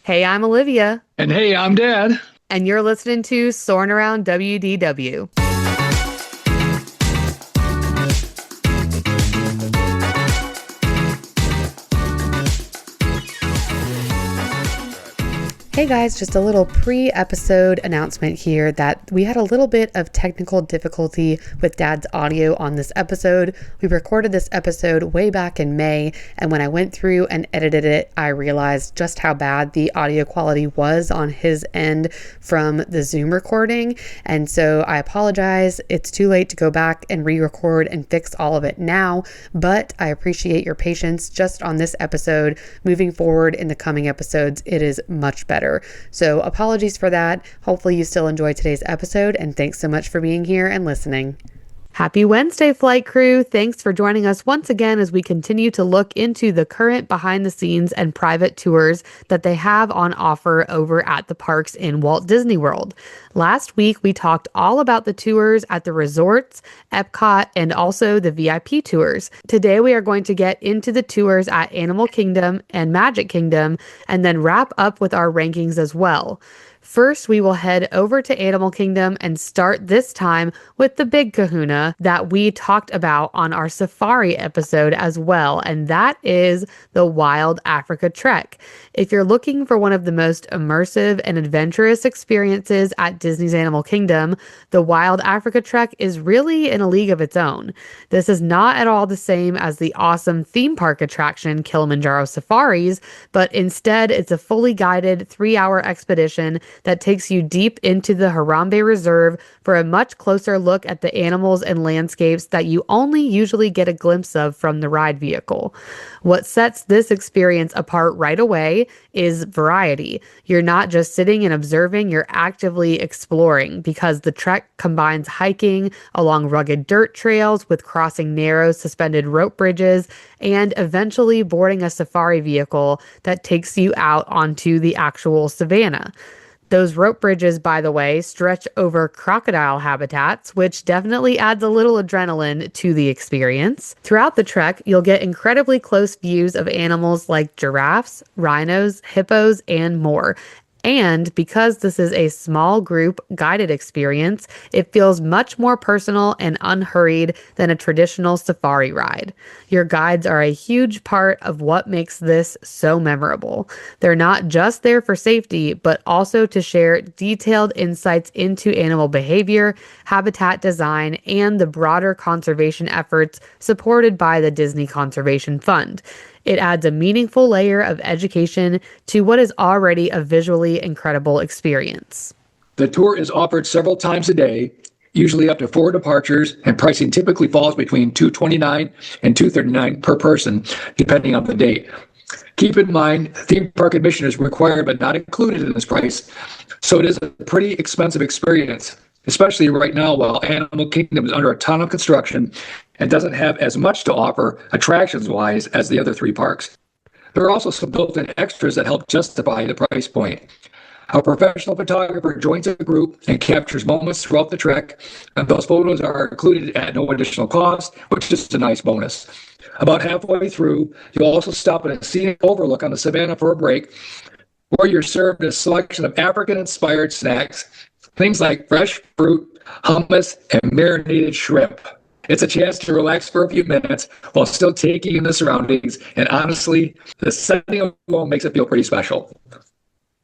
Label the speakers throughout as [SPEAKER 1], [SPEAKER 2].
[SPEAKER 1] Hey, I'm Olivia,
[SPEAKER 2] And hey, I'm Dad.
[SPEAKER 1] and you're listening to Soarin' Around WDW. Hey guys, just a little pre-episode announcement here that we had a little bit of technical difficulty with Dad's audio on this episode. We recorded this episode way back in May, and when I went through and edited it, I realized just how bad the audio quality was on his end from the Zoom recording. And so I apologize. It's too late to go back and re-record and fix all of it now, but I appreciate your patience just on this episode. Moving forward in the coming episodes, it is much better. So apologies for that. Hopefully you still enjoyed today's episode, and thanks so much for being here and listening. Happy Wednesday, flight crew. Thanks for joining us once again as we continue to look into the current behind the scenes and private tours that they have on offer over at the parks in Walt Disney World. Last week, we talked all about the tours at the resorts, Epcot, and also the VIP tours. Today, we are going to get into the tours at Animal Kingdom and Magic Kingdom, and then wrap up with our rankings as well. First, we will head over to Animal Kingdom and start this time with the big kahuna that we talked about on our safari episode as well, and that is the Wild Africa Trek. If you're looking for one of the most immersive and adventurous experiences at Disney's Animal Kingdom, the Wild Africa Trek is really in a league of its own. This is not at all the same as the awesome theme park attraction Kilimanjaro Safaris, but instead it's a fully guided 3-hour expedition that takes you deep into the Harambe Reserve for a much closer look at the animals and landscapes that you only usually get a glimpse of from the ride vehicle. What sets this experience apart right away is variety. You're not just sitting and observing, you're actively exploring, because the trek combines hiking along rugged dirt trails with crossing narrow suspended rope bridges and eventually boarding a safari vehicle that takes you out onto the actual savannah. Those rope bridges, by the way, stretch over crocodile habitats, which definitely adds a little adrenaline to the experience. Throughout the trek, you'll get incredibly close views of animals like giraffes, rhinos, hippos, and more. And because this is a small group guided experience, it feels much more personal and unhurried than a traditional safari ride. Your guides are a huge part of what makes this so memorable. They're not just there for safety, but also to share detailed insights into animal behavior, habitat design, and the broader conservation efforts supported by the Disney Conservation Fund. It adds a meaningful layer of education to what is already a visually incredible experience.
[SPEAKER 2] The tour is offered several times a day, usually up to 4 departures, and pricing typically falls between $229 and $239 per person, depending on the date. Keep in mind, theme park admission is required but not included in this price, so it is a pretty expensive experience, especially right now while Animal Kingdom is under a ton of construction and doesn't have as much to offer attractions-wise as the other 3 parks. There are also some built-in extras that help justify the price point. A professional photographer joins a group and captures moments throughout the trek, and those photos are included at no additional cost, which is a nice bonus. About halfway through, you'll also stop at a scenic overlook on the savannah for a break, where you're served a selection of African-inspired snacks, things like fresh fruit, hummus, and marinated shrimp. It's a chance to relax for a few minutes while still taking in the surroundings, and honestly, the setting alone makes it feel pretty special.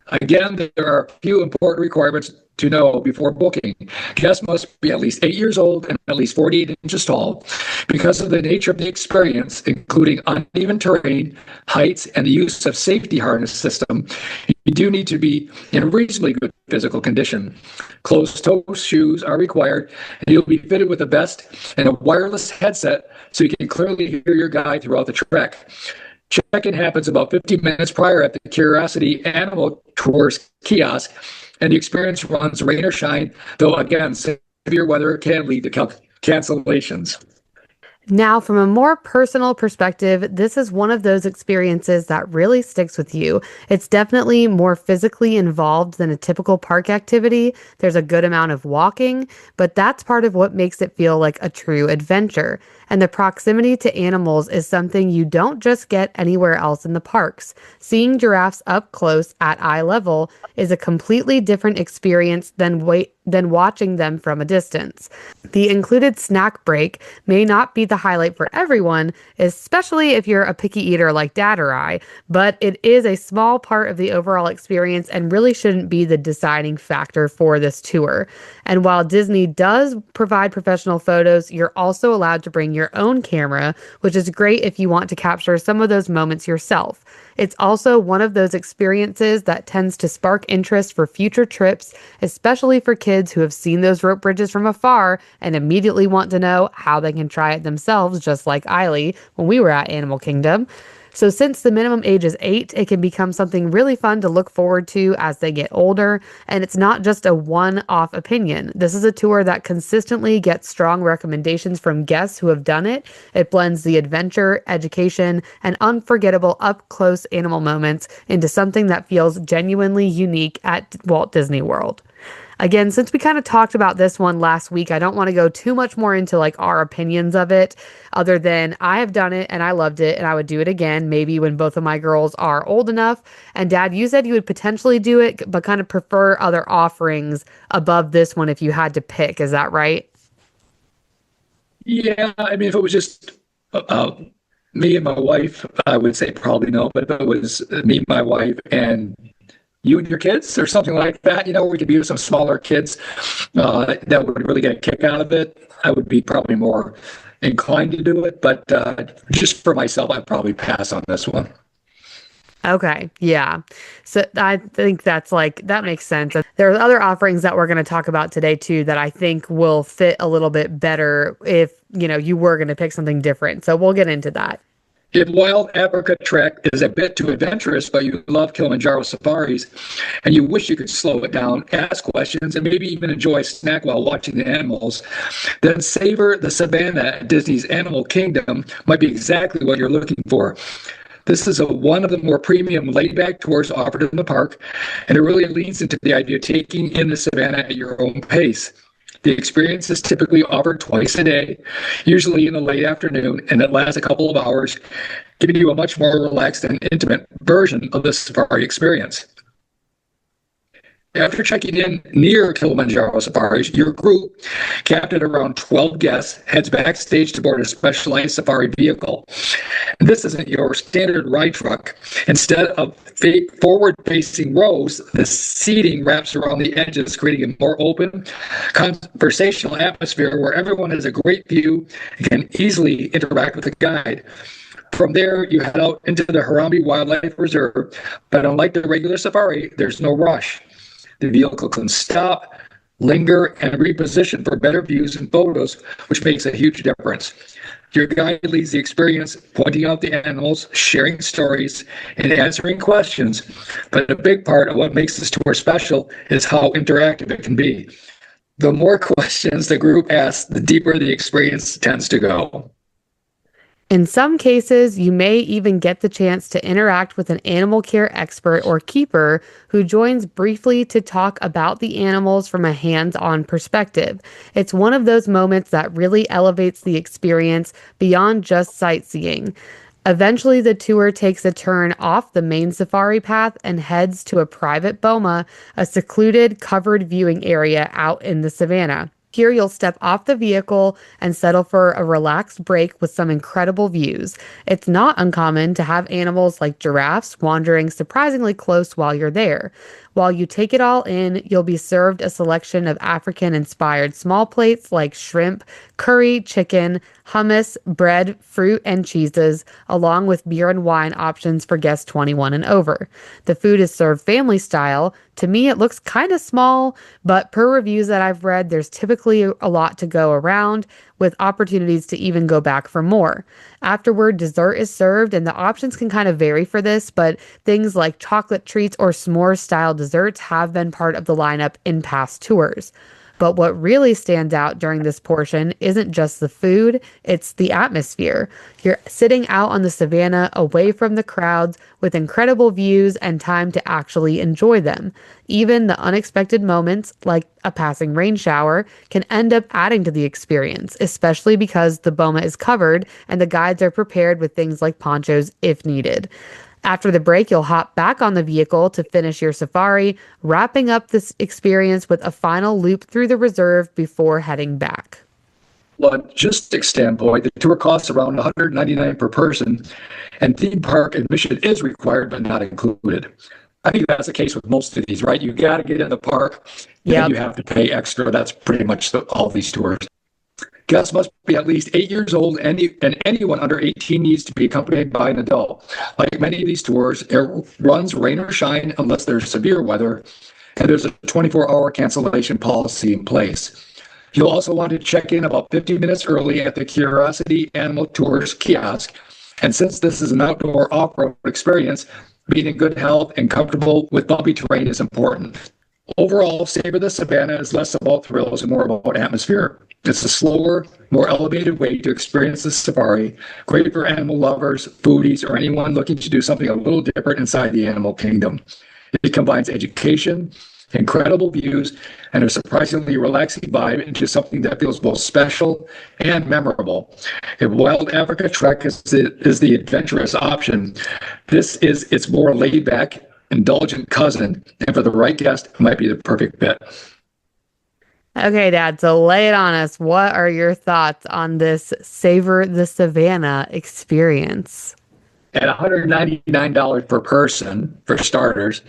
[SPEAKER 2] Again, there are a few important requirements to know before booking. Guests must be at least 8 years old and at least 48 inches tall. Because of the nature of the experience, including uneven terrain, heights, and the use of safety harness system, you do need to be in reasonably good physical condition. Closed-toe shoes are required, and you'll be fitted with a vest and a wireless headset so you can clearly hear your guide throughout the trek. Check-in happens about 50 minutes prior at the Curiosity Animal Tours kiosk, and the experience runs rain or shine, though again, severe weather can lead to cancellations.
[SPEAKER 1] Now, from a more personal perspective, this is one of those experiences that really sticks with you. It's definitely more physically involved than a typical park activity. There's a good amount of walking, but that's part of what makes it feel like a true adventure. And the proximity to animals is something you don't just get anywhere else in the parks. Seeing giraffes up close at eye level is a completely different experience than watching them from a distance. The included snack break may not be the highlight for everyone, especially if you're a picky eater like Dad or I, but it is a small part of the overall experience and really shouldn't be the deciding factor for this tour. And while Disney does provide professional photos, you're also allowed to bring your own camera, which is great if you want to capture some of those moments yourself. It's also one of those experiences that tends to spark interest for future trips, especially for kids who have seen those rope bridges from afar and immediately want to know how they can try it themselves, just like Eiley when we were at Animal Kingdom. So since the minimum age is 8, it can become something really fun to look forward to as they get older. And it's not just a one-off opinion. This is a tour that consistently gets strong recommendations from guests who have done it. It blends the adventure, education, and unforgettable up-close animal moments into something that feels genuinely unique at Walt Disney World. Again, since we kind of talked about this one last week, I don't want to go too much more into like our opinions of it, other than I have done it and I loved it and I would do it again, maybe when both of my girls are old enough. And Dad, you said you would potentially do it, but kind of prefer other offerings above this one if you had to pick. Is that right?
[SPEAKER 2] Yeah, I mean, if it was just me and my wife, I would say probably no. But if it was me, my wife, and you and your kids or something like that, we could be with some smaller kids that would really get a kick out of it, I would be probably more inclined to do it. But just for myself, I'd probably pass on this one.
[SPEAKER 1] Okay, yeah. So I think that makes sense. There are other offerings that we're going to talk about today too that I think will fit a little bit better if, you were going to pick something different. So we'll get into that.
[SPEAKER 2] If Wild Africa Trek is a bit too adventurous, but you love Kilimanjaro safaris, and you wish you could slow it down, ask questions, and maybe even enjoy a snack while watching the animals, then Savor the Savanna at Disney's Animal Kingdom might be exactly what you're looking for. This is one of the more premium laid-back tours offered in the park, and it really leans into the idea of taking in the savannah at your own pace. The experience is typically offered twice a day, usually in the late afternoon, and it lasts a couple of hours, giving you a much more relaxed and intimate version of the safari experience. After checking in near Kilimanjaro safaris, your group, capped at around 12 guests, heads backstage to board a specialized safari vehicle. This isn't your standard ride truck. Instead of forward-facing rows, the seating wraps around the edges, creating a more open, conversational atmosphere where everyone has a great view and can easily interact with the guide. From there, you head out into the Harambe Wildlife Reserve, but unlike the regular safari, there's no rush. The vehicle can stop, linger, and reposition for better views and photos, which makes a huge difference. Your guide leads the experience, pointing out the animals, sharing stories, and answering questions. But a big part of what makes this tour special is how interactive it can be. The more questions the group asks, the deeper the experience tends to go.
[SPEAKER 1] In some cases, you may even get the chance to interact with an animal care expert or keeper who joins briefly to talk about the animals from a hands-on perspective. It's one of those moments that really elevates the experience beyond just sightseeing. Eventually, the tour takes a turn off the main safari path and heads to a private boma, a secluded, covered viewing area out in the savannah. Here, you'll step off the vehicle and settle for a relaxed break with some incredible views. It's not uncommon to have animals like giraffes wandering surprisingly close while you're there. While you take it all in, you'll be served a selection of African-inspired small plates like shrimp, curry, chicken, hummus, bread, fruit, and cheeses, along with beer and wine options for guests 21 and over. The food is served family style. To me, it looks kind of small, but per reviews that I've read, there's typically a lot to go around, with opportunities to even go back for more. Afterward, dessert is served, and the options can kind of vary for this, but things like chocolate treats or s'more-style desserts have been part of the lineup in past tours. But what really stands out during this portion isn't just the food, it's the atmosphere. You're sitting out on the savannah away from the crowds with incredible views and time to actually enjoy them. Even the unexpected moments, like a passing rain shower, can end up adding to the experience, especially because the boma is covered and the guides are prepared with things like ponchos if needed. After the break, you'll hop back on the vehicle to finish your safari, wrapping up this experience with a final loop through the reserve before heading back.
[SPEAKER 2] Logistics standpoint, the tour costs around $199 per person, and theme park admission is required but not included. I think that's the case with most of these, right? You got to get in the park, and you have to pay extra. That's pretty much all these tours. Guests must be at least 8 years old, and anyone under 18 needs to be accompanied by an adult. Like many of these tours, it runs rain or shine unless there's severe weather, and there's a 24-hour cancellation policy in place. You'll also want to check in about 15 minutes early at the Curiosity Animal Tours kiosk, and since this is an outdoor off-road experience, being in good health and comfortable with bumpy terrain is important. Overall, Savor the Savanna is less about thrills and more about atmosphere. It's a slower, more elevated way to experience the safari, great for animal lovers, foodies, or anyone looking to do something a little different inside the animal kingdom. It combines education, incredible views, and a surprisingly relaxing vibe into something that feels both special and memorable. If Wild Africa Trek is the adventurous option, this is its more laid-back, indulgent cousin, and for the right guest, it might be the perfect fit.
[SPEAKER 1] Okay, Dad, so lay it on us. What are your thoughts on this Savor the Savanna experience?
[SPEAKER 2] At $199 per person, for starters,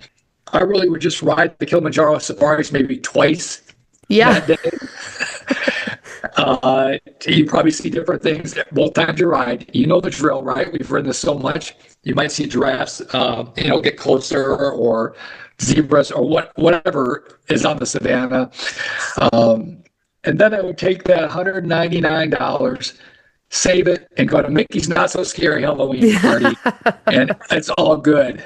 [SPEAKER 2] I really would just ride the Kilimanjaro safaris maybe twice that day. You probably see different things both times you ride. You know the drill, right? We've ridden this so much. You might see giraffes, get closer, or zebras, or whatever is on the savannah. And then I would take that $199, save it, and go to Mickey's Not So Scary Halloween party, and it's all good.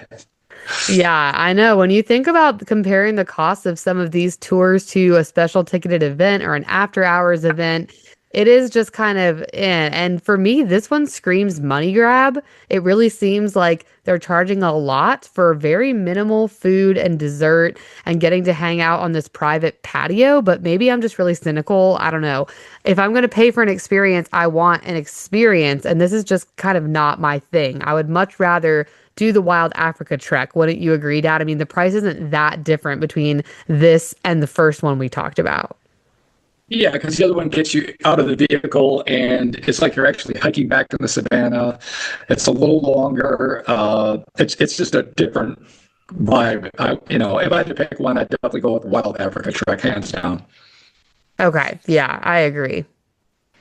[SPEAKER 1] Yeah, I know. When you think about comparing the cost of some of these tours to a special ticketed event or an after hours event, it is just kind of in. And for me, this one screams money grab. It really seems like they're charging a lot for very minimal food and dessert and getting to hang out on this private patio. But maybe I'm just really cynical. I don't know. If I'm going to pay for an experience, I want an experience. And this is just kind of not my thing. I would much rather do the Wild Africa Trek. Wouldn't you agree, Dad? I mean, the price isn't that different between this and the first one we talked about.
[SPEAKER 2] Yeah, because the other one gets you out of the vehicle, and it's like you're actually hiking back to the savannah. It's a little longer. It's just a different vibe. If I had to pick one, I'd definitely go with Wild Africa Trek, hands down.
[SPEAKER 1] Okay, yeah, I agree.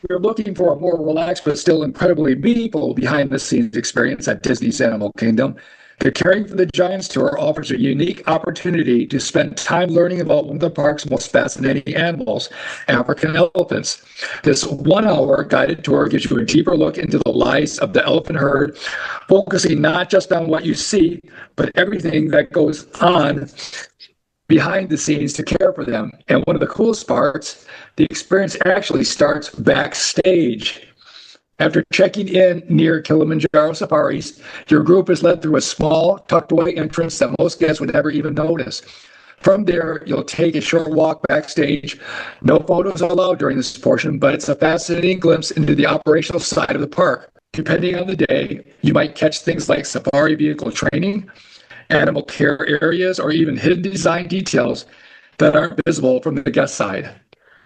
[SPEAKER 2] If you're looking for a more relaxed but still incredibly meaningful behind-the-scenes experience at Disney's Animal Kingdom, the Caring for the Giants tour offers a unique opportunity to spend time learning about one of the park's most fascinating animals, African elephants. This 1-hour guided tour gives you a deeper look into the lives of the elephant herd, focusing not just on what you see, but everything that goes on behind the scenes to care for them. And one of the coolest parts, the experience actually starts backstage. After checking in near Kilimanjaro Safaris, your group is led through a small, tucked-away entrance that most guests would never even notice. From there, you'll take a short walk backstage. No photos allowed during this portion, but it's a fascinating glimpse into the operational side of the park. Depending on the day, you might catch things like safari vehicle training, animal care areas, or even hidden design details that aren't visible from the guest side.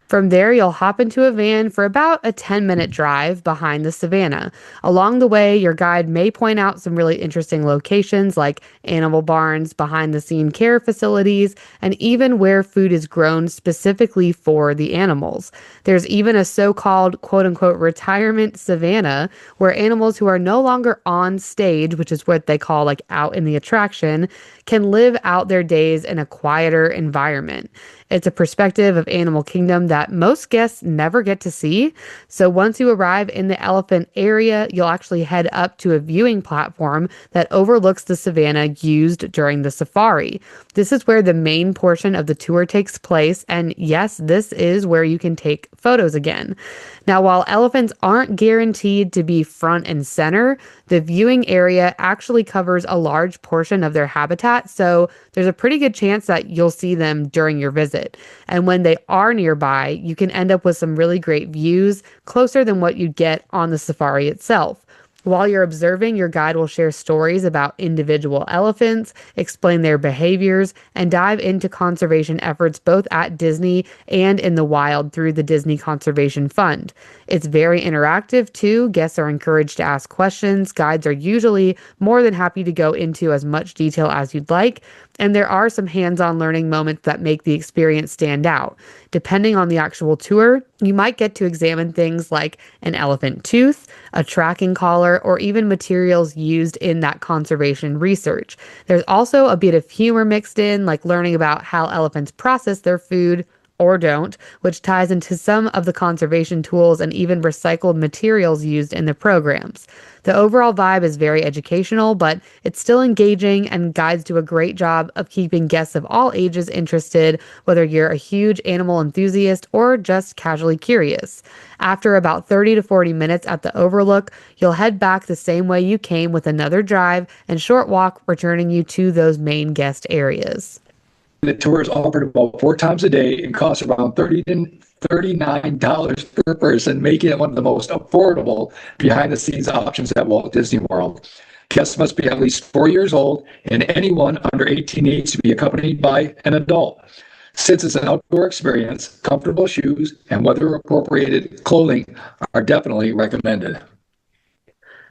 [SPEAKER 1] From there, you'll hop into a van for about a 10-minute drive behind the savannah. Along the way, your guide may point out some really interesting locations like animal barns, behind-the-scene care facilities, and even where food is grown specifically for the animals. There's even a so-called quote-unquote retirement savannah where animals who are no longer on stage, which is what they call like out in the attraction, can live out their days in a quieter environment. It's a perspective of Animal Kingdom that most guests never get to see. So once you arrive in the elephant area, you'll actually head up to a viewing platform that overlooks the savannah used during the safari. This is where the main portion of the tour takes place. And yes, this is where you can take photos again. Now, while elephants aren't guaranteed to be front and center, the viewing area actually covers a large portion of their habitat, so there's a pretty good chance that you'll see them during your visit. And when they are nearby, you can end up with some really great views, closer than what you'd get on the safari itself. While you're observing, your guide will share stories about individual elephants, explain their behaviors, and dive into conservation efforts both at Disney and in the wild through the Disney Conservation Fund. It's very interactive too. Guests are encouraged to ask questions. Guides are usually more than happy to go into as much detail as you'd like. And there are some hands-on learning moments that make the experience stand out. Depending on the actual tour, you might get to examine things like an elephant tooth, a tracking collar, or even materials used in that conservation research. There's also a bit of humor mixed in, like learning about how elephants process their food or don't, which ties into some of the conservation tools and even recycled materials used in the programs. The overall vibe is very educational, but it's still engaging, and guides do a great job of keeping guests of all ages interested, whether you're a huge animal enthusiast or just casually curious. After about 30 to 40 minutes at the Overlook, you'll head back the same way you came with another drive and short walk, returning you to those main guest areas.
[SPEAKER 2] The tour is offered about 4 times a day and costs around $30 to $39 per person, making it one of the most affordable behind-the-scenes options at Walt Disney World. Guests must be at least 4 years old, and anyone under 18 needs to be accompanied by an adult. Since it's an outdoor experience, comfortable shoes and weather-appropriated clothing are definitely recommended.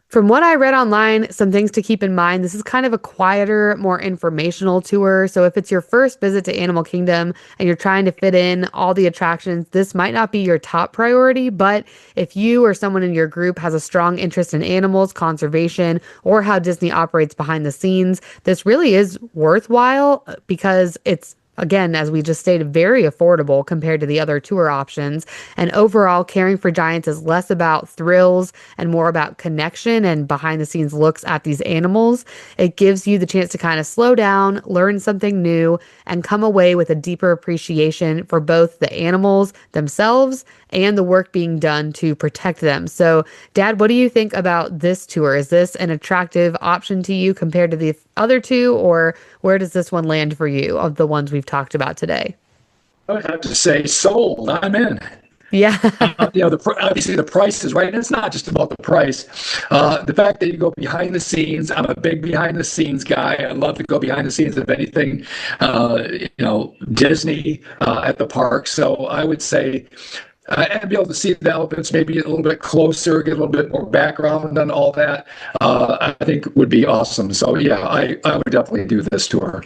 [SPEAKER 1] From what I read online, some things to keep in mind. This is kind of a quieter, more informational tour. So if it's your first visit to Animal Kingdom and you're trying to fit in all the attractions, this might not be your top priority. But if you or someone in your group has a strong interest in animals, conservation, or how Disney operates behind the scenes, this really is worthwhile because it's, again, as we just stated, very affordable compared to the other tour options. And overall, Caring for Giants is less about thrills and more about connection and behind the scenes looks at these animals. It gives you the chance to kind of slow down, learn something new, and come away with a deeper appreciation for both the animals themselves and the work being done to protect them. So, Dad, what do you think about this tour? Is this an attractive option to you compared to the other two, or where does this one land for you of the ones we've talked about today?
[SPEAKER 2] I would have to say sold. I'm in.
[SPEAKER 1] Yeah.
[SPEAKER 2] Obviously the price is right, and it's not just about the price. The fact that you go behind the scenes, I'm a big behind the scenes guy. I love to go behind the scenes of anything, Disney at the park. So I would say, and be able to see the elephants maybe a little bit closer, get a little bit more background on all that, I think would be awesome. So yeah, I would definitely do this tour.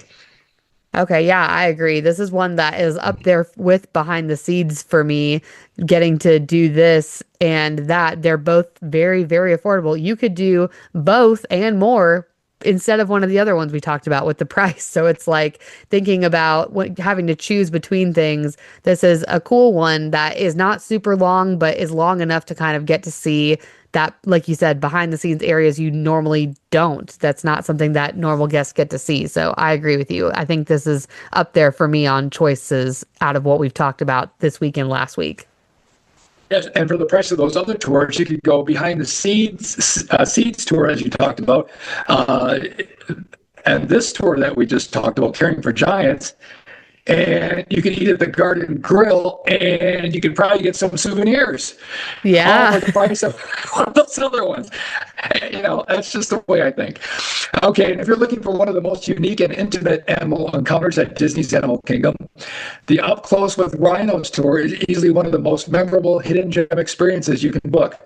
[SPEAKER 1] Okay, yeah, I agree. This is one that is up there with behind the scenes for me, getting to do this and that. They're both very, very affordable. You could do both and more instead of one of the other ones we talked about with the price. So it's like thinking about having to choose between things. This is a cool one that is not super long, but is long enough to kind of get to see that, like you said, behind the scenes areas you normally don't. That's not something that normal guests get to see. So I agree with you. I think this is up there for me on choices out of what we've talked about this week and last week.
[SPEAKER 2] Yes, and for the price of those other tours, you could go behind the seeds tour, as you talked about. And this tour that we just talked about, Caring for Giants, and you can eat at the Garden Grill, and you could probably get some souvenirs.
[SPEAKER 1] Yeah.
[SPEAKER 2] All for the price of one of those other ones. That's just the way I think. Okay, and if you're looking for one of the most unique and intimate animal encounters at Disney's Animal Kingdom, the Up Close with Rhinos tour is easily one of the most memorable hidden gem experiences you can book.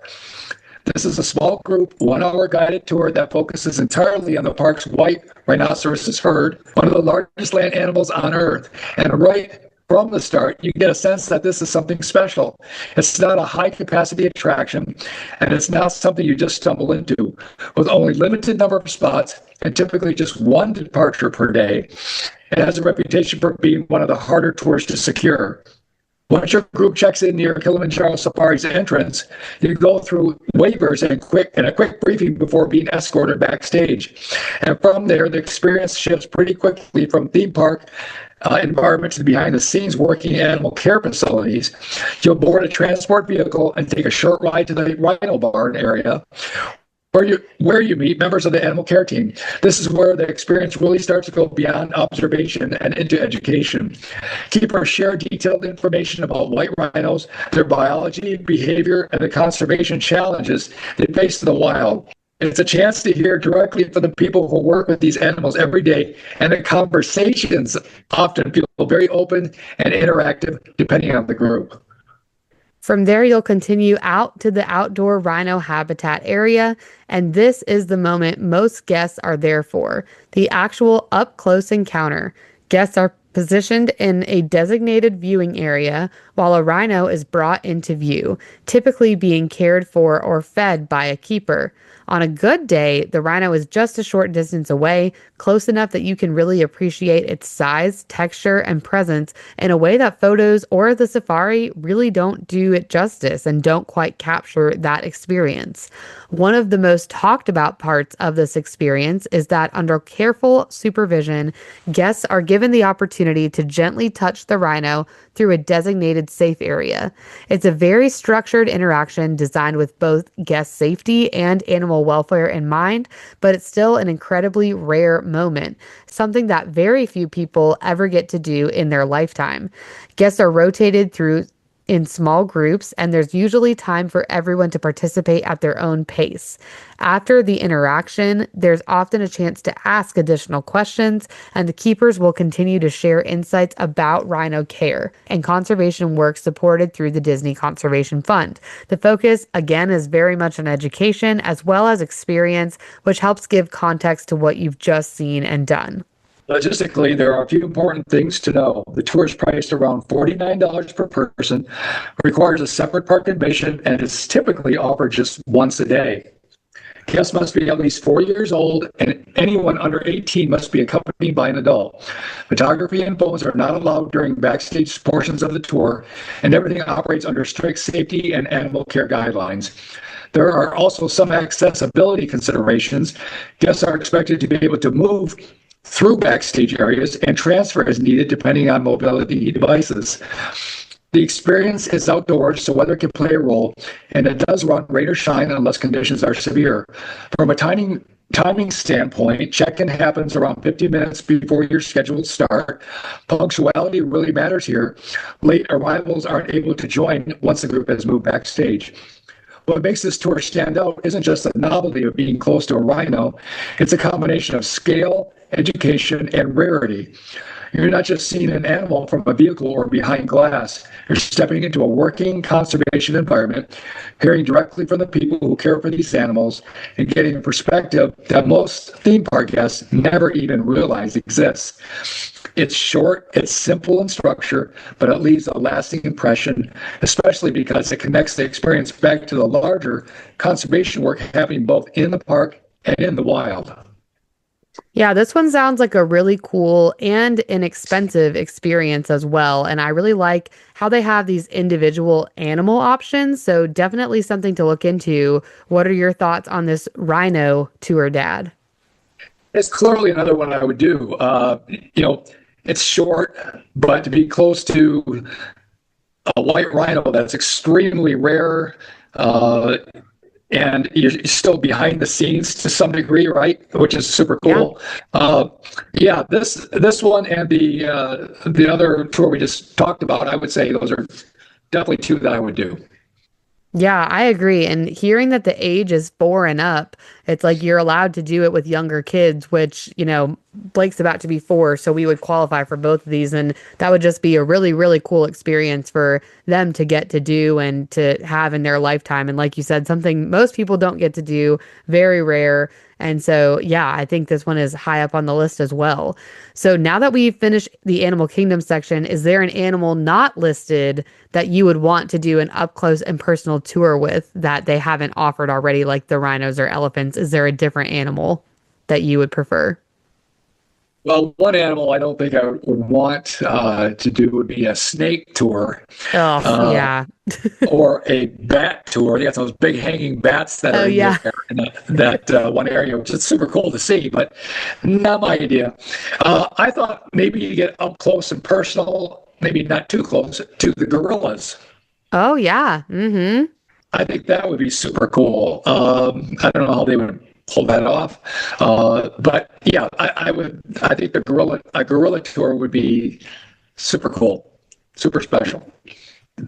[SPEAKER 2] This is a small group, 1-hour guided tour that focuses entirely on the park's white rhinoceros herd, one of the largest land animals on Earth. And right From the start, you get a sense that this is something special. It's not a high capacity attraction, and it's not something you just stumble into. With only limited number of spots and typically just one departure per day, it has a reputation for being one of the harder tours to secure. Once your group checks in near Kilimanjaro Safari's entrance, you go through waivers and a quick briefing before being escorted backstage. And from there, the experience shifts pretty quickly from theme park environment to the behind-the-scenes working animal care facilities. You'll board a transport vehicle and take a short ride to the Rhino barn area, where you meet members of the animal care team. This is where the experience really starts to go beyond observation and into education. Keepers share detailed information about white rhinos, their biology, behavior, and the conservation challenges they face in the wild. It's a chance to hear directly from the people who work with these animals every day, and the conversations often feel very open and interactive depending on the group.
[SPEAKER 1] From there, you'll continue out to the outdoor rhino habitat area, and this is the moment most guests are there for, the actual up-close encounter. Guests are positioned in a designated viewing area while a rhino is brought into view, typically being cared for or fed by a keeper. On a good day, the rhino is just a short distance away, close enough that you can really appreciate its size, texture, and presence in a way that photos or the safari really don't do it justice and don't quite capture that experience. One of the most talked about parts of this experience is that under careful supervision, guests are given the opportunity to gently touch the rhino through a designated safe area. It's a very structured interaction designed with both guest safety and animal welfare in mind, but it's still an incredibly rare moment, something that very few people ever get to do in their lifetime. Guests are rotated through in small groups, and there's usually time for everyone to participate at their own pace. After the interaction, there's often a chance to ask additional questions, and the keepers will continue to share insights about rhino care and conservation work supported through the Disney Conservation Fund. The focus, again, is very much on education as well as experience, which helps give context to what you've just seen and done.
[SPEAKER 2] Logistically, there are a few important things to know. The tour is priced around $49 per person, requires a separate park admission, and is typically offered just once a day. Guests must be at least 4 years old, and anyone under 18 must be accompanied by an adult. Photography and phones are not allowed during backstage portions of the tour, and everything operates under strict safety and animal care guidelines. There are also some accessibility considerations. Guests are expected to be able to move through backstage areas and transfer as needed depending on mobility devices. The experience is outdoors, so weather can play a role, and it does run rain or shine unless conditions are severe. From a timing standpoint, check-in happens around 50 minutes before your scheduled start. Punctuality really matters here. Late arrivals aren't able to join once the group has moved backstage. What makes this tour stand out isn't just the novelty of being close to a rhino, it's a combination of scale, education, and rarity. You're not just seeing an animal from a vehicle or behind glass. You're stepping into a working conservation environment, hearing directly from the people who care for these animals, and getting a perspective that most theme park guests never even realize exists. It's short, it's simple in structure, but it leaves a lasting impression, especially because it connects the experience back to the larger conservation work happening both in the park and in the wild.
[SPEAKER 1] Yeah, this one sounds like a really cool and inexpensive experience as well. And I really like how they have these individual animal options. So definitely something to look into. What are your thoughts on this rhino tour, Dad?
[SPEAKER 2] It's clearly another one I would do. It's short, but to be close to a white rhino that's extremely rare, and you're still behind the scenes to some degree, right? Which is super cool. Yeah, this one and the other tour we just talked about, I would say those are definitely two that I would do.
[SPEAKER 1] Yeah, I agree. And hearing that the age is 4 and up, it's like you're allowed to do it with younger kids, which, Blake's about to be 4, so we would qualify for both of these, and that would just be a really, really cool experience for them to get to do and to have in their lifetime. And like you said, something most people don't get to do, very rare. And so, yeah, I think this one is high up on the list as well. So now that we've finished the animal kingdom section, is there an animal not listed that you would want to do an up close and personal tour with that they haven't offered already, like the rhinos or elephants? Is there a different animal that you would prefer?
[SPEAKER 2] Well, one animal I don't think I would want to do would be a snake tour
[SPEAKER 1] Oh,
[SPEAKER 2] uh,
[SPEAKER 1] yeah.
[SPEAKER 2] or a bat tour. They got those big hanging bats that
[SPEAKER 1] Oh,
[SPEAKER 2] are in
[SPEAKER 1] yeah.
[SPEAKER 2] there in that one area, which is super cool to see, but not my idea. I thought maybe you get up close and personal, maybe not too close, to the gorillas.
[SPEAKER 1] Oh, yeah. Mm-hmm.
[SPEAKER 2] I think that would be super cool. I don't know how they would pull that off, but yeah, I would. I think a gorilla tour would be super cool, super special.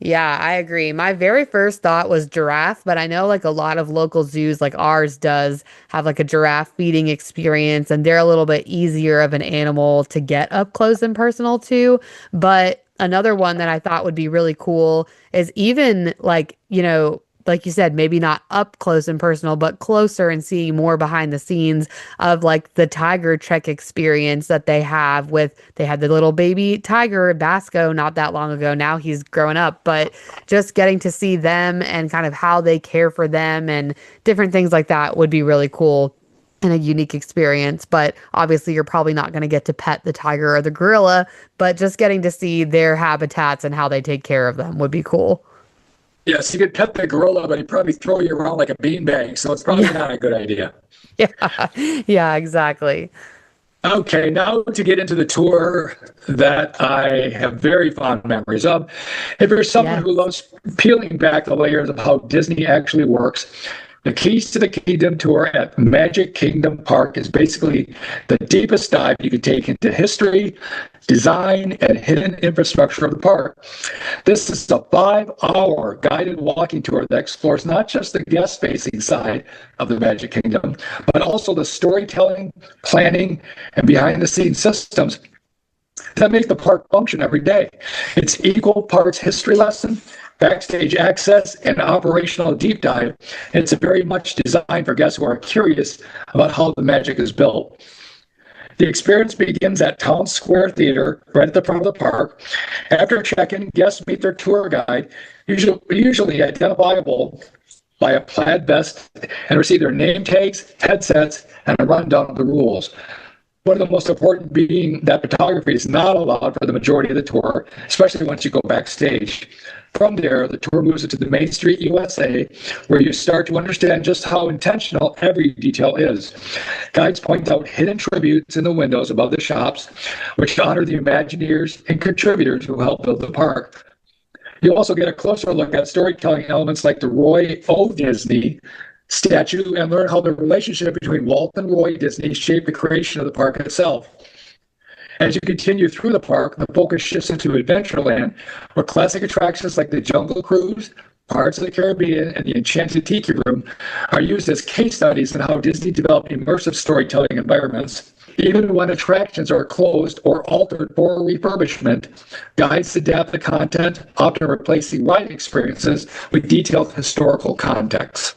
[SPEAKER 1] Yeah, I agree. My very first thought was giraffe, but I know like a lot of local zoos, like ours does, have like a giraffe feeding experience, and they're a little bit easier of an animal to get up close and personal to. But another one that I thought would be really cool is even like, like you said, maybe not up close and personal, but closer and seeing more behind the scenes of like the tiger trek experience that they had the little baby tiger Basco not that long ago. Now he's growing up, but just getting to see them and kind of how they care for them and different things like that would be really cool and a unique experience. But obviously you're probably not going to get to pet the tiger or the gorilla, but just getting to see their habitats and how they take care of them would be cool.
[SPEAKER 2] Yes, you could pet the gorilla, but he'd probably throw you around like a beanbag, so it's probably
[SPEAKER 1] Yeah.
[SPEAKER 2] not a good idea.
[SPEAKER 1] Yeah. Yeah, exactly.
[SPEAKER 2] Okay, now to get into the tour that I have very fond memories of. If you're someone
[SPEAKER 1] Yes.
[SPEAKER 2] who loves peeling back the layers of how Disney actually works, the Keys to the Kingdom tour at Magic Kingdom Park is basically the deepest dive you could take into history, design, and hidden infrastructure of the park. This is a 5-hour guided walking tour that explores not just the guest facing side of the Magic Kingdom, but also the storytelling, planning, and behind the scenes systems that make the park function every day. It's equal parts history lesson, backstage access, and operational deep dive. And it's very much designed for guests who are curious about how the magic is built. The experience begins at Town Square Theater, right at the front of the park. After check-in, guests meet their tour guide, usually identifiable by a plaid vest, and receive their name tags, headsets, and a rundown of the rules. One of the most important being that photography is not allowed for the majority of the tour, especially once you go backstage. From there, the tour moves into the Main Street USA, where you start to understand just how intentional every detail is. Guides point out hidden tributes in the windows above the shops, which honor the Imagineers and contributors who helped build the park. You also get a closer look at storytelling elements like the Roy O. Disney statue and learn how the relationship between Walt and Roy Disney shaped the creation of the park itself. As you continue through the park, the focus shifts into Adventureland, where classic attractions like the Jungle Cruise, Pirates of the Caribbean, and the Enchanted Tiki Room are used as case studies in how Disney developed immersive storytelling environments. Even when attractions are closed or altered for refurbishment, guides adapt the content, often replacing ride experiences with detailed historical context.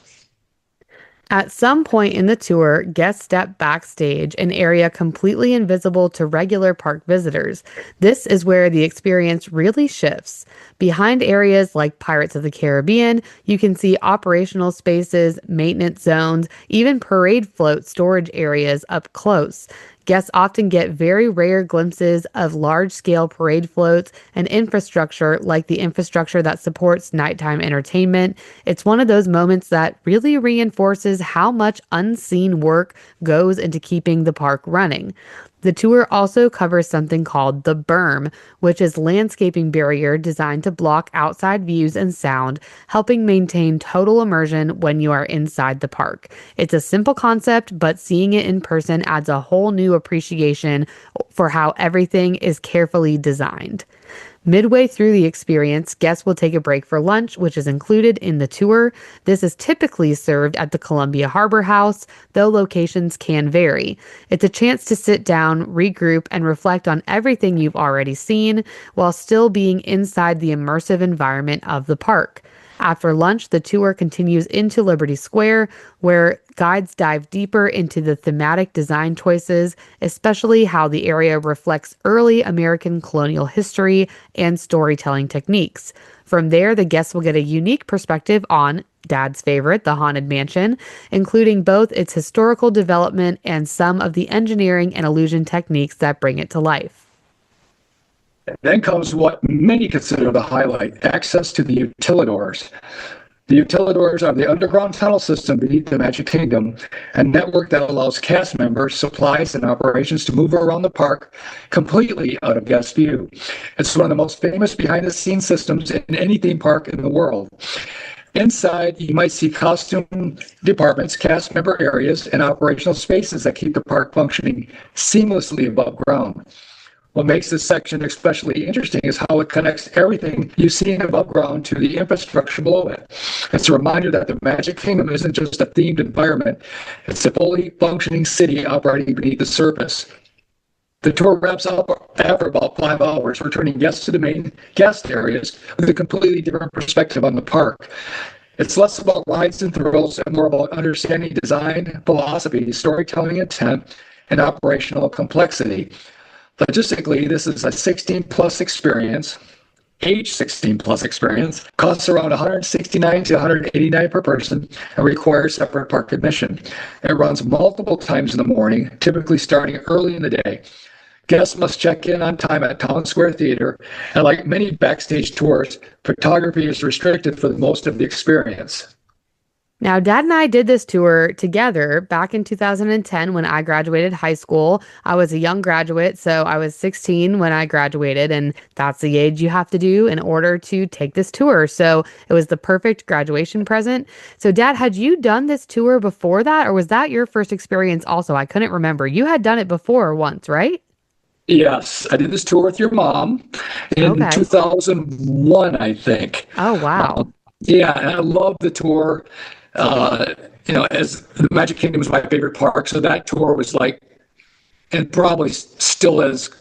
[SPEAKER 1] At some point in the tour, guests step backstage, an area completely invisible to regular park visitors. This is where the experience really shifts. Behind areas like Pirates of the Caribbean, you can see operational spaces, maintenance zones, even parade float storage areas up close. Guests often get very rare glimpses of large-scale parade floats and infrastructure like the infrastructure that supports nighttime entertainment. It's one of those moments that really reinforces how much unseen work goes into keeping the park running. The tour also covers something called the berm, which is landscaping barrier designed to block outside views and sound, helping maintain total immersion when you are inside the park. It's a simple concept, but seeing it in person adds a whole new appreciation for how everything is carefully designed. Midway through the experience, guests will take a break for lunch, which is included in the tour. This is typically served at the Columbia Harbor House, though locations can vary. It's a chance to sit down, regroup, and reflect on everything you've already seen while still being inside the immersive environment of the park. After lunch, the tour continues into Liberty Square, where guides dive deeper into the thematic design choices, especially how the area reflects early American colonial history and storytelling techniques. From there, the guests will get a unique perspective on Dad's favorite, the Haunted Mansion, including both its historical development and some of the engineering and illusion techniques that bring it to life.
[SPEAKER 2] Then comes what many consider the highlight, access to the utilidors. The utilidors are the underground tunnel system beneath the Magic Kingdom, a network that allows cast members, supplies, and operations to move around the park completely out of guest view. It's one of the most famous behind-the-scenes systems in any theme park in the world. Inside, you might see costume departments, cast member areas, and operational spaces that keep the park functioning seamlessly above ground. What makes this section especially interesting is how it connects everything you see above ground to the infrastructure below it. It's a reminder that the Magic Kingdom isn't just a themed environment, it's a fully functioning city operating beneath the surface. The tour wraps up after about 5 hours, returning guests to the main guest areas with a completely different perspective on the park. It's less about rides and thrills and more about understanding design, philosophy, storytelling intent, and operational complexity. Logistically, this is a 16-plus experience, age 16-plus experience, costs around $169 to $189 per person, and requires separate park admission. It runs multiple times in the morning, typically starting early in the day. Guests must check in on time at Town Square Theater, and like many backstage tours, photography is restricted for most of the experience.
[SPEAKER 1] Now, Dad and I did this tour together back in 2010 when I graduated high school. I was a young graduate, so I was 16 when I graduated, and that's the age you have to do in order to take this tour. So it was the perfect graduation present. So, Dad, had you done this tour before that, or was that your first experience also? I couldn't remember. You had done it before once, right?
[SPEAKER 2] Yes, I did this tour with your mom in 2001, I think.
[SPEAKER 1] Oh, wow.
[SPEAKER 2] Yeah, and I love the tour. As the Magic Kingdom is my favorite park, so that tour was like, and probably still is,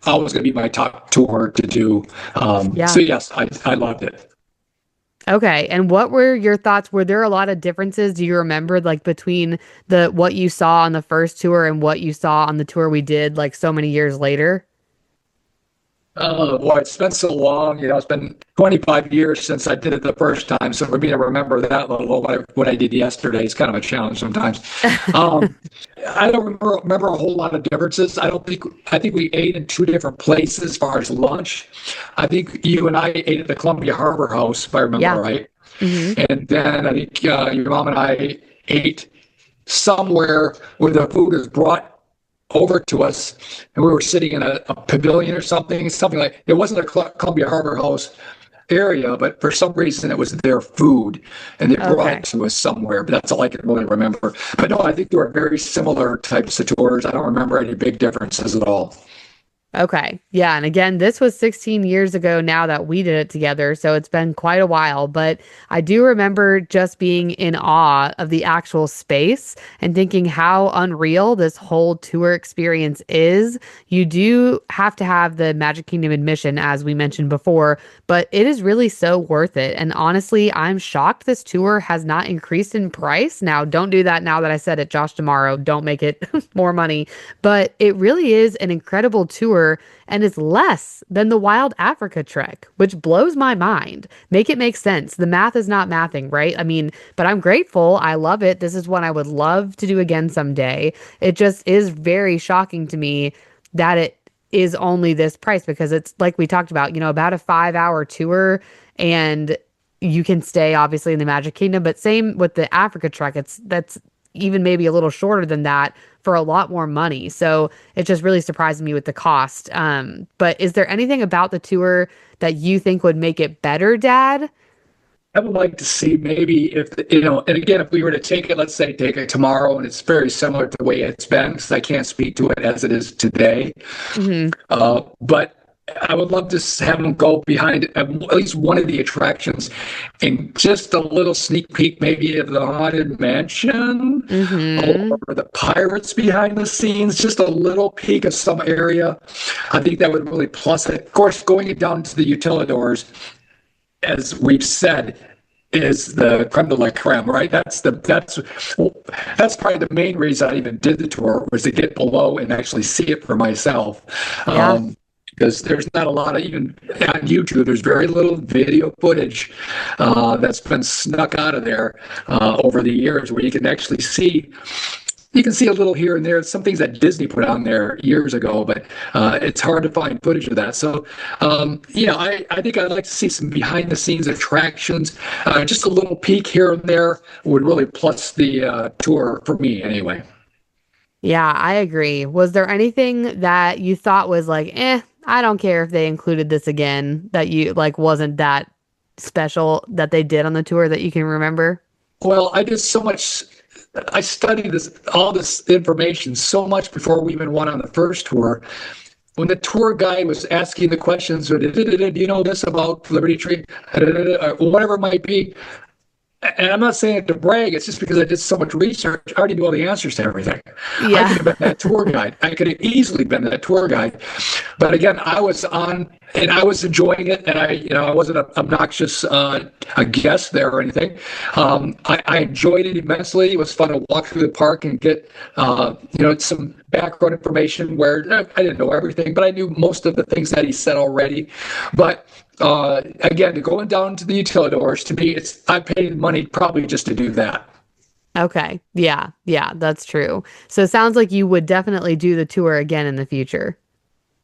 [SPEAKER 2] always going to be my top tour to do. So yes, I loved it.
[SPEAKER 1] Okay, and what were your thoughts? Were there a lot of differences? Do you remember like between what you saw on the first tour and what you saw on the tour we did like so many years later?
[SPEAKER 2] Boy, it's been so long. It's been 25 years since I did it the first time. So for me to remember that, let alone what I did yesterday, is kind of a challenge sometimes. I don't remember a whole lot of differences. I think we ate in two different places as far as lunch. I think you and I ate at the Columbia Harbor House, if I remember right. Mm-hmm. And then I think your mom and I ate somewhere where the food is brought over to us, and we were sitting in a pavilion or something like. It wasn't a Columbia Harbor House area, but for some reason it was their food, and they brought it to us somewhere. But that's all I can really remember. But no, I think they were very similar types of tours. I don't remember any big differences at all.
[SPEAKER 1] Okay. Yeah. And again, this was 16 years ago now that we did it together. So it's been quite a while, but I do remember just being in awe of the actual space and thinking how unreal this whole tour experience is. You do have to have the Magic Kingdom admission, as we mentioned before, but it is really so worth it. And honestly, I'm shocked this tour has not increased in price. Now, don't do that now that I said it, Josh Tomorrow. Don't make it more money. But it really is an incredible tour and is less than the Wild Africa Trek, which blows my mind. Make it make sense. The math is not mathing, right? I mean, but I'm grateful. I love it. This is one I would love to do again someday. It just is very shocking to me that it is only this price, because it's like we talked about, about a 5-hour tour, and you can stay obviously in the Magic Kingdom, but same with the Africa Trek. That's even maybe a little shorter than that for a lot more money. So it just really surprised me with the cost. But is there anything about the tour that you think would make it better, Dad?
[SPEAKER 2] I would like to see maybe if, and again, if we were to take it, let's say take it tomorrow, and it's very similar to the way it's been, because I can't speak to it as it is today.
[SPEAKER 1] Hmm.
[SPEAKER 2] But I would love to have them go behind at least one of the attractions and just a little sneak peek, maybe of the Haunted Mansion
[SPEAKER 1] Hmm.
[SPEAKER 2] or the Pirates behind the scenes, just a little peek of some area. I think that would really plus it. Of course, going down to the utilidors, as we've said, is the creme de la creme, right? That's probably the main reason I even did the tour, was to get below and actually see it for myself.
[SPEAKER 1] Yeah.
[SPEAKER 2] Because there's not a lot of, even on YouTube, there's very little video footage that's been snuck out of there over the years, where you can actually see. You can see a little here and there. Some things that Disney put on there years ago, but it's hard to find footage of that. So, I think I'd like to see some behind the scenes attractions. Just a little peek here and there would really plus the tour for me anyway.
[SPEAKER 1] Yeah, I agree. Was there anything that you thought was like, I don't care if they included this again, that you like wasn't that special that they did on the tour that you can remember?
[SPEAKER 2] Well, I studied all this information so much before we even went on the first tour. When the tour guide was asking the questions, do you know this about Liberty Tree? Or whatever it might be. And I'm not saying it to brag, it's just because I did so much research. I already knew all the answers to everything. I
[SPEAKER 1] Yeah.
[SPEAKER 2] could have been that tour guide. I could have easily been that tour guide. But again, I was on and I was enjoying it, and I wasn't an obnoxious a guest there or anything. I enjoyed it immensely. It was fun to walk through the park and get some background information where I didn't know everything, but I knew most of the things that he said already. But again, to going down to the utilidors, to me, I paid money probably just to do that.
[SPEAKER 1] Okay. Yeah. Yeah, that's true. So it sounds like you would definitely do the tour again in the future.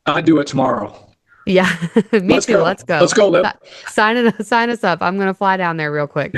[SPEAKER 2] I'll do it tomorrow.
[SPEAKER 1] Yeah, me
[SPEAKER 2] Let's
[SPEAKER 1] too.
[SPEAKER 2] go.
[SPEAKER 1] Let's go.
[SPEAKER 2] Let's go, Lip.
[SPEAKER 1] Sign us up. I'm gonna fly down there real quick.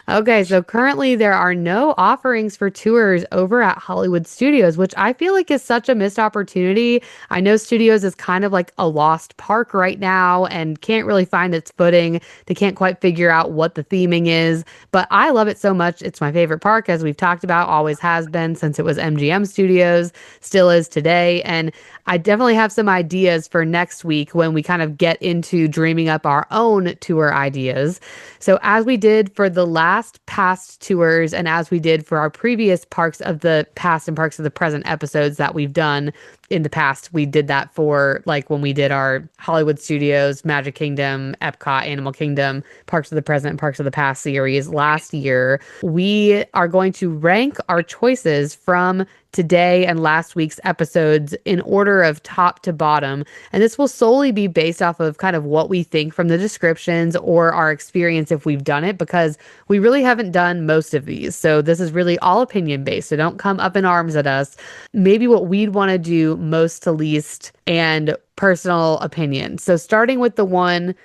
[SPEAKER 1] Okay, so currently there are no offerings for tours over at Hollywood Studios, which I feel like is such a missed opportunity. I know Studios is kind of like a lost park right now and can't really find its footing. They can't quite figure out what the theming is, but I love it so much. It's my favorite park, as we've talked about, always has been since it was MGM Studios, still is today. And I definitely have some ideas for next week when we kind of get into dreaming up our own tour ideas. So, as we did for the last past tours, and as we did for our previous Parks of the Past and Parks of the Present episodes that we've done in the past, we did that for like when we did our Hollywood Studios, Magic Kingdom, Epcot, Animal Kingdom, Parks of the Present, and Parks of the Past series last year. We are going to rank our choices from today and last week's episodes in order of top to bottom. And this will solely be based off of kind of what we think from the descriptions or our experience if we've done it, because we really haven't done most of these. So this is really all opinion based. So don't come up in arms at us. Maybe what we'd want to do most to least and personal opinion. So starting with the one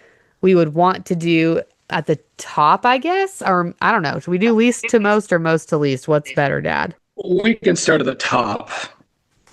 [SPEAKER 1] we would want to do at the top, I guess, or I don't know. Should we do least to most or most to least? What's better, Dad?
[SPEAKER 2] We can start at the top.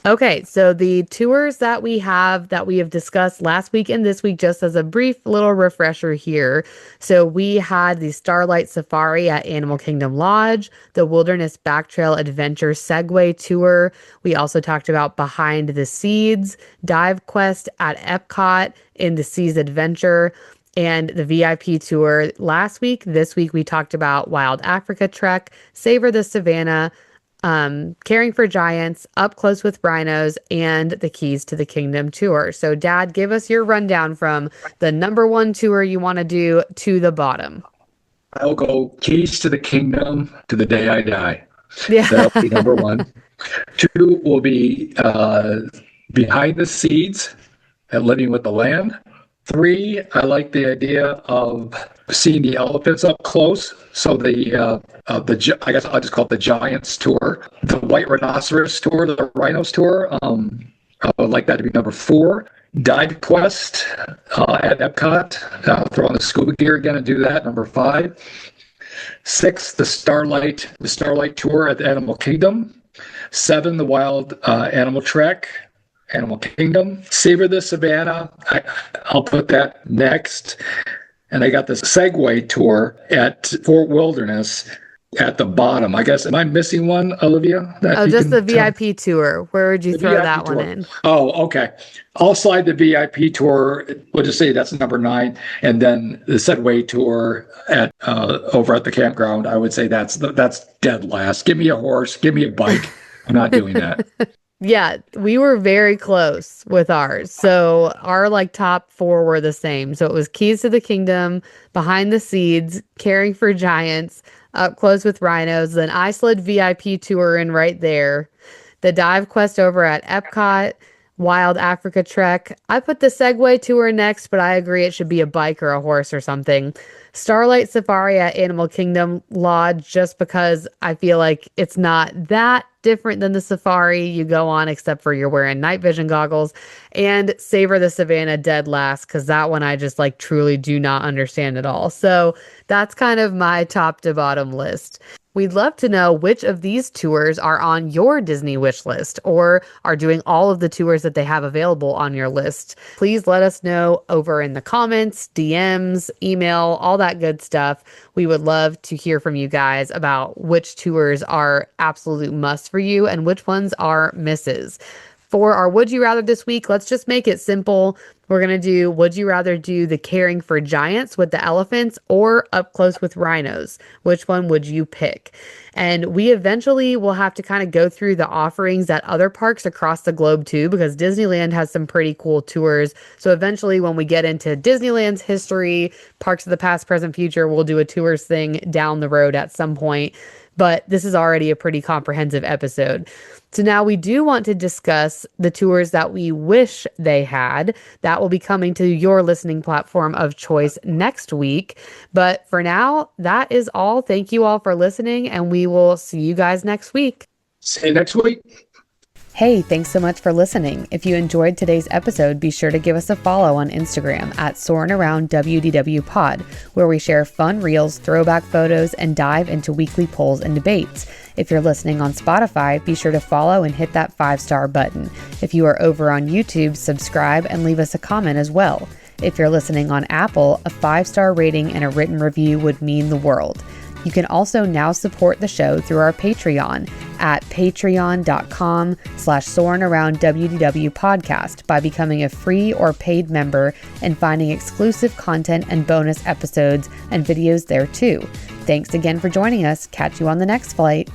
[SPEAKER 1] Okay, so the tours that we have discussed last week and this week, just as a brief little refresher here. So we had the Starlight Safari at Animal Kingdom Lodge, the Wilderness Backtrail Adventure Segway Tour. We also talked about Behind the Seeds, Dive Quest at Epcot, In the Seas Adventure, and the VIP tour last week. This week we talked about Wild Africa Trek, Savor the Savanna, Caring for Giants, Up Close with Rhinos, and the Keys to the Kingdom tour. So, Dad, give us your rundown from the number one tour you want to do to the bottom.
[SPEAKER 2] I'll go Keys to the Kingdom to the day I die.
[SPEAKER 1] Yeah.
[SPEAKER 2] That'll be number one. Two will be Behind the Seeds at Living with the Land. Three, I like the idea of seeing the elephants up close. So I guess I'll just call it the Giants tour, the White Rhinoceros tour, the Rhinos tour. I would like that to be number four. Dive Quest at Epcot. Throw on the scuba gear again and do that. Number five. Six, the Starlight tour at the Animal Kingdom. Seven, the Wild Animal Trek. Animal Kingdom. Savor the Savanna. I'll put that next. and they got this Segway tour at Fort Wilderness at the bottom. I guess, am I missing one, Olivia?
[SPEAKER 1] Oh, just the VIP tour. Where would you throw that one in?
[SPEAKER 2] Oh, okay. I'll slide the VIP tour. We'll just say that's number 9, and then the Segway tour at over at the campground. I would say that's dead last. Give me a horse. Give me a bike. I'm not doing that.
[SPEAKER 1] Yeah, we were very close with ours. So our top 4 were the same. So it was Keys to the Kingdom, Behind the Seeds, Caring for Giants, Up Close with Rhinos. Then I slid VIP tour in right there. The dive quest over at Epcot, Wild Africa Trek. I put the Segway tour next, but I agree it should be a bike or a horse or something. Starlight Safari at Animal Kingdom Lodge, just because I feel like it's not that different than the safari you go on, except for you're wearing night vision goggles. And Savor the Savanna dead last, because that one I just truly do not understand at all. So that's kind of my top to bottom list. We'd love to know which of these tours are on your Disney wish list, or are doing all of the tours that they have available on your list. Please let us know over in the comments, DMs, email, all that good stuff. We would love to hear from you guys about which tours are absolute must for you and which ones are misses. For our Would You Rather this week, let's just make it simple. We're going to do, would you rather do the Caring for Giants with the elephants or Up Close with Rhinos? Which one would you pick? And we eventually will have to kind of go through the offerings at other parks across the globe too, because Disneyland has some pretty cool tours. So eventually when we get into Disneyland's history, parks of the past, present, future, we'll do a tours thing down the road at some point. But this is already a pretty comprehensive episode. So now we do want to discuss the tours that we wish they had. That will be coming to your listening platform of choice next week. But for now, that is all. Thank you all for listening, and we will see you guys next week.
[SPEAKER 2] See you next week.
[SPEAKER 1] Hey, thanks so much for listening. If you enjoyed today's episode, be sure to give us a follow on Instagram at Soarin' Around WDW Pod, where we share fun reels, throwback photos, and dive into weekly polls and debates. If you're listening on Spotify, be sure to follow and hit that 5-star button. If you are over on YouTube, subscribe and leave us a comment as well. If you're listening on Apple, a 5-star rating and a written review would mean the world. You can also now support the show through our Patreon at patreon.com/Soarin'AroundWDW podcast by becoming a free or paid member and finding exclusive content and bonus episodes and videos there too. Thanks again for joining us. Catch you on the next flight.